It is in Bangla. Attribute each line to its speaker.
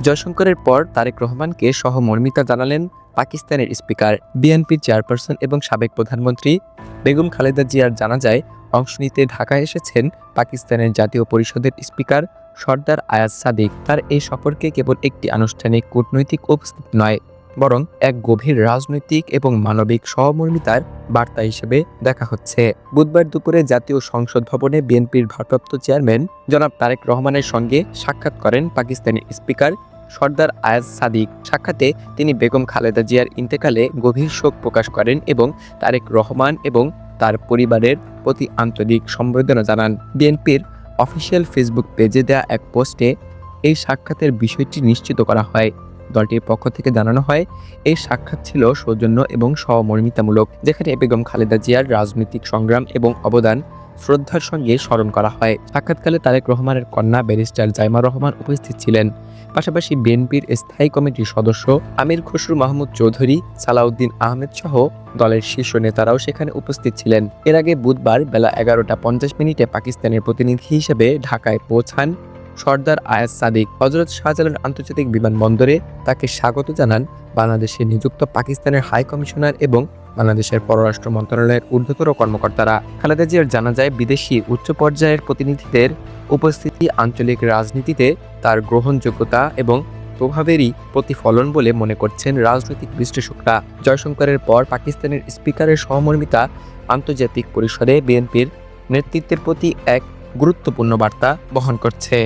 Speaker 1: জয়শঙ্করের পর তারেক রহমানকে সহমর্মিতা জানালেন পাকিস্তানের স্পিকার। বিএনপির চেয়ারপারসন এবং সাবেক প্রধানমন্ত্রী বেগম খালেদা জিয়ার জানাজায় অংশ নিতে ঢাকায় এসেছেন পাকিস্তানের জাতীয় পরিষদের স্পিকার সর্দার আয়াজ সাদিক। তার এই সফরকে কেবল একটি আনুষ্ঠানিক কূটনৈতিক উপস্থিতি নয়, বরং এক গভীর রাজনৈতিক এবং মানবিক সহমর্মিতার বার্তা হিসেবে দেখা হচ্ছে। বুধবার দুপুরে জাতীয় সংসদ ভবনে বিএনপির ভারপ্রাপ্ত চেয়ারম্যান জনাব তারেক রহমানের সঙ্গে সাক্ষাৎ করেন পাকিস্তানি স্পিকার সর্দার আয়াজ সাদিক। সাক্ষাতে তিনি বেগম খালেদা জিয়ার ইন্তেকালে গভীর শোক প্রকাশ করেন এবং তারেক রহমান এবং তার পরিবারের প্রতি আন্তরিক সমবেদনা জানান। বিএনপির অফিসিয়াল ফেসবুক পেজে দেয়া এক পোস্টে এই সাক্ষাতের বিষয়টি নিশ্চিত করা হয়। দলটির পক্ষ থেকে জানানো হয়, এই সাক্ষাৎ ছিল সৌজন্য এবং সহমর্মিতামূলক, যেখানে বেগম খালেদা জিয়ার রাজনৈতিক সংগ্রাম এবং অবদান শ্রদ্ধার সঙ্গে স্মরণ করা হয়। সাক্ষাৎকালে তারেক রহমানের কন্যা ব্যারিস্টার জাইমা রহমান উপস্থিত ছিলেন। পাশাপাশি বিএনপির স্থায়ী কমিটির সদস্য আমির খসরু মাহমুদ চৌধুরী, সালাউদ্দিন আহমেদ সহ দলের শীর্ষ নেতারাও সেখানে উপস্থিত ছিলেন। এর আগে বুধবার বেলা 11টা 50 পাকিস্তানের প্রতিনিধি হিসেবে ঢাকায় পৌঁছান সর্দার আয়াজ সাদিক। হযরত শাহজালাল আন্তর্জাতিক বিমানবন্দরে তাকে স্বাগত জানান বাংলাদেশে নিযুক্ত পাকিস্তানের হাই কমিশনার এবং বাংলাদেশের পররাষ্ট্র মন্ত্রণালয়ের ঊর্ধ্বতর কর্মকর্তারা। খালেদা জিয়ার জানাজায় বিদেশি উচ্চ পর্যায়ের প্রতিনিধিদের উপস্থিতি আঞ্চলিক রাজনীতিতে তার গ্রহণযোগ্যতা এবং প্রভাবেরই প্রতিফলন বলে মনে করছেন রাজনৈতিক বিশ্লেষকরা। জয়শঙ্করের পর পাকিস্তানের স্পিকারের সহমর্মিতা আন্তর্জাতিক পরিসরে বিএনপির নেতৃত্বের প্রতি এক গুরুত্বপূর্ণ বার্তা বহন করছে।